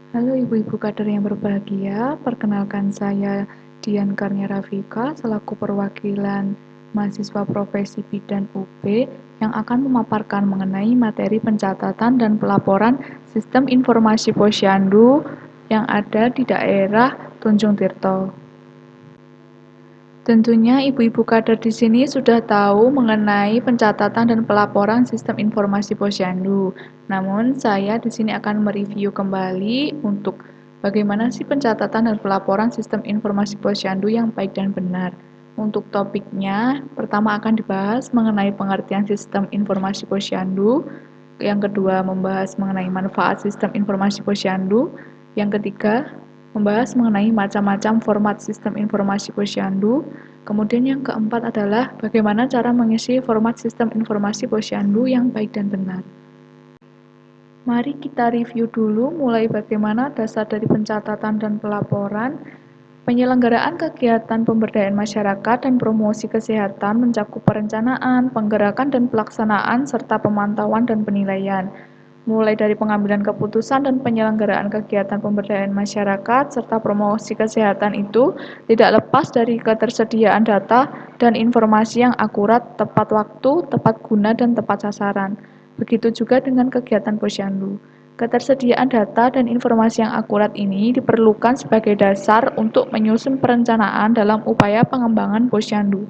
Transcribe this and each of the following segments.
Halo ibu-ibu kader yang berbahagia, perkenalkan saya Dian Karnia Rafika selaku perwakilan mahasiswa profesi bidan UB yang akan memaparkan mengenai materi pencatatan dan pelaporan sistem informasi posyandu yang ada di daerah Tunjung Tirto. Tentunya ibu-ibu kader di sini sudah tahu mengenai pencatatan dan pelaporan sistem informasi posyandu. Namun saya di sini akan mereview kembali untuk bagaimana sih pencatatan dan pelaporan sistem informasi posyandu yang baik dan benar. Untuk topiknya, pertama akan dibahas mengenai pengertian sistem informasi posyandu, yang kedua membahas mengenai manfaat sistem informasi posyandu, yang ketiga membahas mengenai macam-macam format sistem informasi posyandu. Kemudian yang keempat adalah bagaimana cara mengisi format sistem informasi posyandu yang baik dan benar. Mari kita review dulu mulai bagaimana dasar dari pencatatan dan pelaporan. Penyelenggaraan kegiatan pemberdayaan masyarakat dan promosi kesehatan mencakup perencanaan, penggerakan dan pelaksanaan serta pemantauan dan penilaian. Mulai dari pengambilan keputusan dan penyelenggaraan kegiatan pemberdayaan masyarakat serta promosi kesehatan itu tidak lepas dari ketersediaan data dan informasi yang akurat, tepat waktu, tepat guna, dan tepat sasaran. Begitu juga dengan kegiatan posyandu. Ketersediaan data dan informasi yang akurat ini diperlukan sebagai dasar untuk menyusun perencanaan dalam upaya pengembangan posyandu.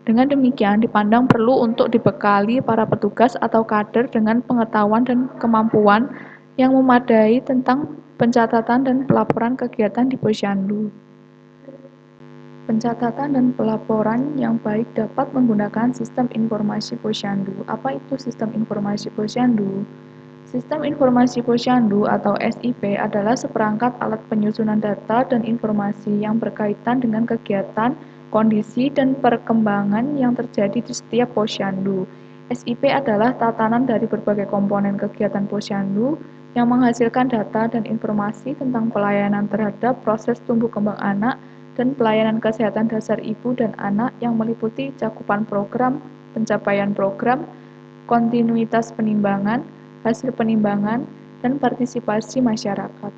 Dengan demikian, dipandang perlu untuk dibekali para petugas atau kader dengan pengetahuan dan kemampuan yang memadai tentang pencatatan dan pelaporan kegiatan di posyandu. Pencatatan dan pelaporan yang baik dapat menggunakan sistem informasi posyandu. Apa itu sistem informasi posyandu? Sistem informasi posyandu atau SIP adalah seperangkat alat penyusunan data dan informasi yang berkaitan dengan kegiatan, kondisi, dan perkembangan yang terjadi di setiap posyandu. SIP adalah tatanan dari berbagai komponen kegiatan posyandu yang menghasilkan data dan informasi tentang pelayanan terhadap proses tumbuh kembang anak dan pelayanan kesehatan dasar ibu dan anak yang meliputi cakupan program, pencapaian program, kontinuitas penimbangan, hasil penimbangan, dan partisipasi masyarakat.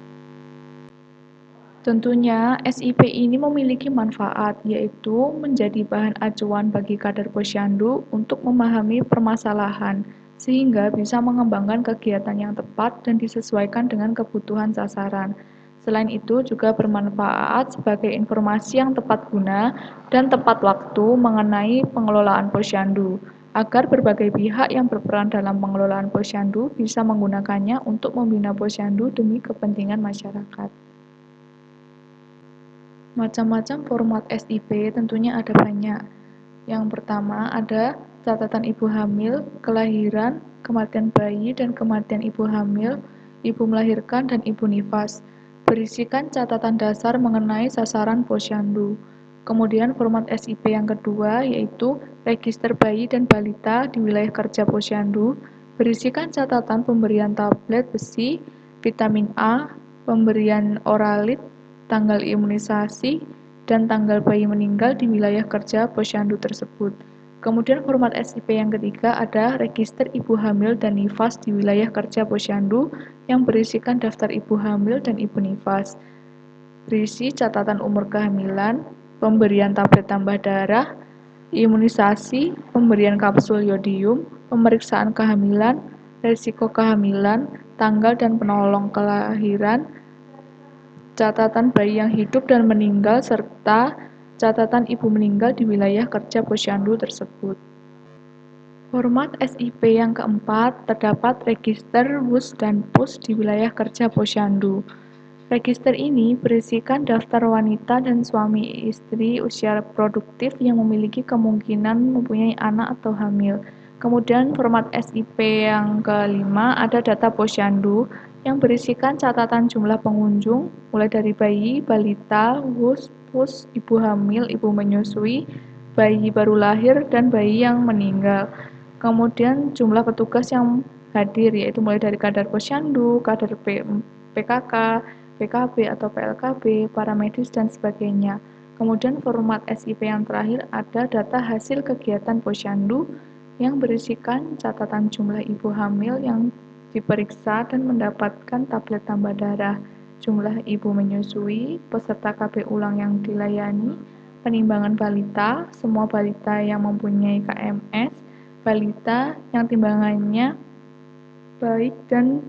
Tentunya, SIP ini memiliki manfaat, yaitu menjadi bahan acuan bagi kader posyandu untuk memahami permasalahan, sehingga bisa mengembangkan kegiatan yang tepat dan disesuaikan dengan kebutuhan sasaran. Selain itu, juga bermanfaat sebagai informasi yang tepat guna dan tepat waktu mengenai pengelolaan posyandu, agar berbagai pihak yang berperan dalam pengelolaan posyandu bisa menggunakannya untuk membina posyandu demi kepentingan masyarakat. Macam-macam format SIP tentunya ada banyak. Yang pertama ada catatan ibu hamil, kelahiran, kematian bayi, dan kematian ibu hamil, ibu melahirkan, dan ibu nifas. Berisikan catatan dasar mengenai sasaran posyandu. Kemudian format SIP yang kedua yaitu register bayi dan balita di wilayah kerja posyandu. Berisikan catatan pemberian tablet besi, vitamin A, pemberian oralit, tanggal imunisasi, dan tanggal bayi meninggal di wilayah kerja posyandu tersebut. Kemudian format SIP yang ketiga ada register ibu hamil dan nifas di wilayah kerja posyandu yang berisikan daftar ibu hamil dan ibu nifas. Berisi catatan umur kehamilan, pemberian tablet tambah darah, imunisasi, pemberian kapsul yodium, pemeriksaan kehamilan, resiko kehamilan, tanggal dan penolong kelahiran, catatan bayi yang hidup dan meninggal, serta catatan ibu meninggal di wilayah kerja posyandu tersebut. Format SIP yang keempat, terdapat register WUS dan PUS di wilayah kerja posyandu. Register ini berisikan daftar wanita dan suami istri usia produktif yang memiliki kemungkinan mempunyai anak atau hamil. Kemudian format SIP yang kelima ada data posyandu yang berisikan catatan jumlah pengunjung, mulai dari bayi, balita, WUS, PUS, ibu hamil, ibu menyusui, bayi baru lahir, dan bayi yang meninggal. Kemudian jumlah petugas yang hadir yaitu mulai dari kader posyandu, kader PKK, PKB atau PLKB, para medis, dan sebagainya. Kemudian format SIP yang terakhir ada data hasil kegiatan posyandu yang berisikan catatan jumlah ibu hamil yang diperiksa dan mendapatkan tablet tambah darah, jumlah ibu menyusui, peserta KB ulang yang dilayani, penimbangan balita, semua balita yang mempunyai KMS, balita yang timbangannya baik dan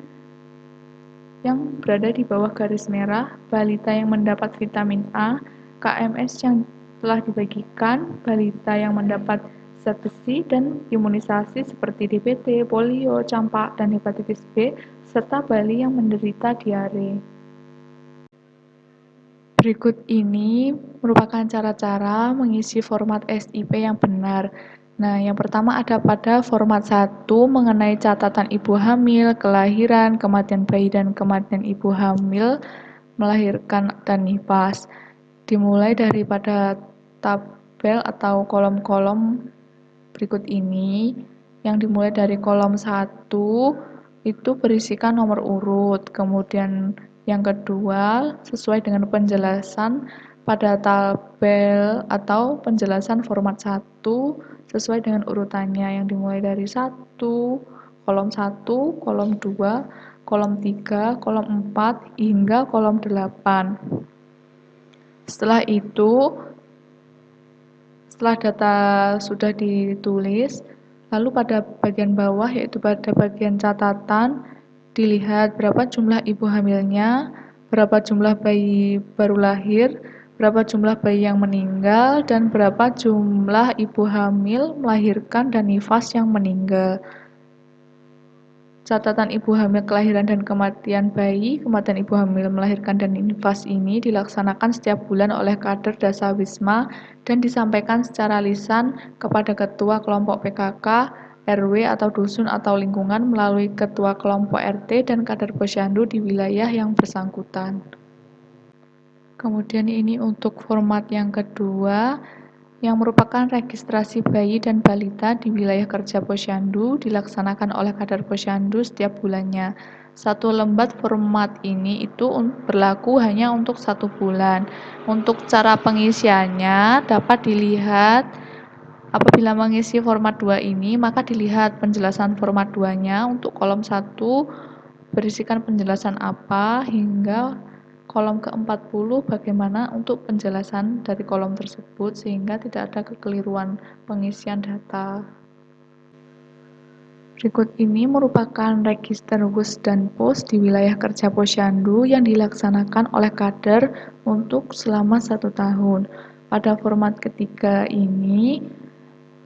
yang berada di bawah garis merah, balita yang mendapat vitamin A, KMS yang telah dibagikan, balita yang mendapat zat besi dan imunisasi seperti DBT, polio, campak, dan hepatitis B, serta bayi yang menderita diare. Berikut ini merupakan cara-cara mengisi format SIP yang benar. Nah, yang pertama ada pada format 1 mengenai catatan ibu hamil, kelahiran, kematian bayi, dan kematian ibu hamil, melahirkan, dan nifas. Dimulai daripada tabel atau kolom-kolom berikut ini, yang dimulai dari kolom 1 itu berisikan nomor urut, kemudian yang kedua sesuai dengan penjelasan pada tabel atau penjelasan format 1 sesuai dengan urutannya yang dimulai dari 1, kolom 1, kolom 2, kolom 3, kolom 4, hingga kolom 8. Setelah itu, setelah data sudah ditulis, lalu pada bagian bawah yaitu pada bagian catatan dilihat berapa jumlah ibu hamilnya, berapa jumlah bayi baru lahir, berapa jumlah bayi yang meninggal, dan berapa jumlah ibu hamil melahirkan dan nifas yang meninggal. Catatan ibu hamil kelahiran dan kematian bayi, kematian ibu hamil melahirkan dan nifas ini dilaksanakan setiap bulan oleh kader Dasawisma dan disampaikan secara lisan kepada ketua kelompok PKK, RW atau dusun atau lingkungan melalui ketua kelompok RT dan kader posyandu di wilayah yang bersangkutan. Kemudian ini untuk format yang kedua, yang merupakan registrasi bayi dan balita di wilayah kerja posyandu dilaksanakan oleh kader posyandu setiap bulannya. Satu lembar format ini itu berlaku hanya untuk 1 bulan. Untuk cara pengisiannya dapat dilihat apabila mengisi format 2 ini, maka dilihat penjelasan format 2-nya untuk kolom 1 berisikan penjelasan apa hingga kolom ke-40 bagaimana untuk penjelasan dari kolom tersebut sehingga tidak ada kekeliruan pengisian data. Berikut ini merupakan register WUS dan POS di wilayah kerja posyandu yang dilaksanakan oleh kader untuk selama 1 tahun. Pada format ketiga ini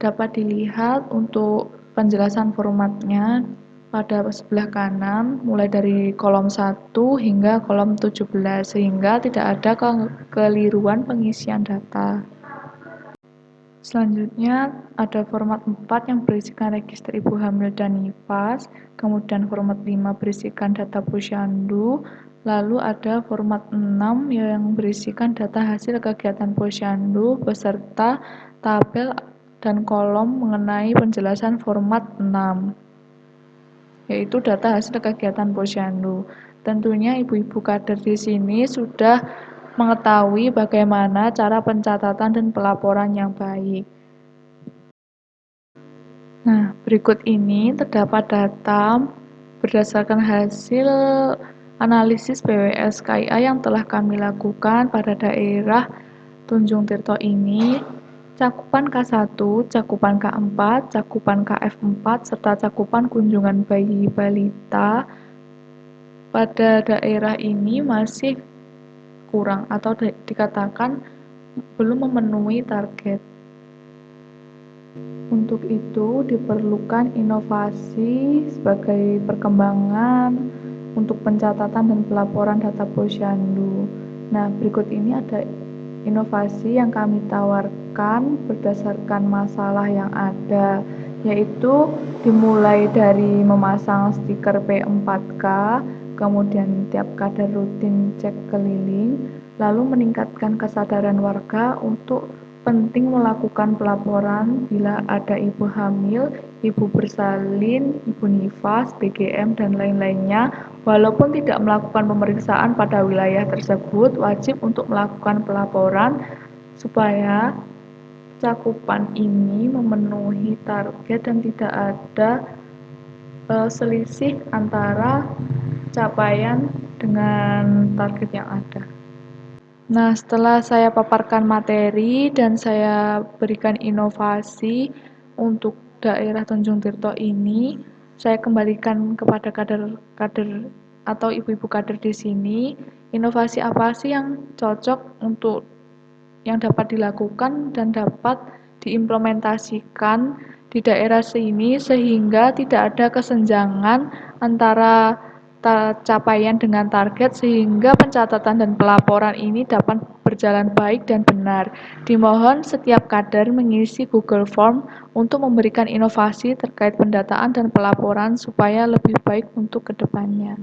dapat dilihat untuk penjelasan formatnya pada sebelah kanan mulai dari kolom 1 hingga kolom 17 sehingga tidak ada kekeliruan pengisian data. Selanjutnya ada format 4 yang berisikan register ibu hamil dan nifas, kemudian format 5 berisikan data posyandu, lalu ada format 6 yang berisikan data hasil kegiatan posyandu beserta tabel dan kolom mengenai penjelasan format 6, yaitu data hasil kegiatan posyandu. Tentunya ibu-ibu kader di sini sudah mengetahui bagaimana cara pencatatan dan pelaporan yang baik. Nah, berikut ini terdapat data berdasarkan hasil analisis BWS KIA yang telah kami lakukan pada daerah Tunjung Tirto ini. Cakupan K1, cakupan K4, cakupan KF4, serta cakupan kunjungan bayi balita pada daerah ini masih kurang atau dikatakan belum memenuhi target. Untuk itu diperlukan inovasi sebagai perkembangan untuk pencatatan dan pelaporan data posyandu. Nah, berikut ini ada inovasi yang kami tawarkan berdasarkan masalah yang ada, yaitu dimulai dari memasang stiker P4K, kemudian tiap kader rutin cek keliling, lalu meningkatkan kesadaran warga untuk penting melakukan pelaporan bila ada ibu hamil, ibu bersalin, ibu nifas, BGM, dan lain-lainnya. Walaupun tidak melakukan pemeriksaan pada wilayah tersebut, wajib untuk melakukan pelaporan supaya cakupan ini memenuhi target dan tidak ada selisih antara capaian dengan target yang ada. Nah, setelah saya paparkan materi dan saya berikan inovasi untuk daerah Tanjung Tirto ini, saya kembalikan kepada kader-kader atau ibu-ibu kader di sini, inovasi apa sih yang cocok untuk yang dapat dilakukan dan dapat diimplementasikan di daerah sini sehingga tidak ada kesenjangan antara capaian dengan target sehingga pencatatan dan pelaporan ini dapat berjalan baik dan benar. Dimohon setiap kader mengisi Google Form untuk memberikan inovasi terkait pendataan dan pelaporan supaya lebih baik untuk kedepannya.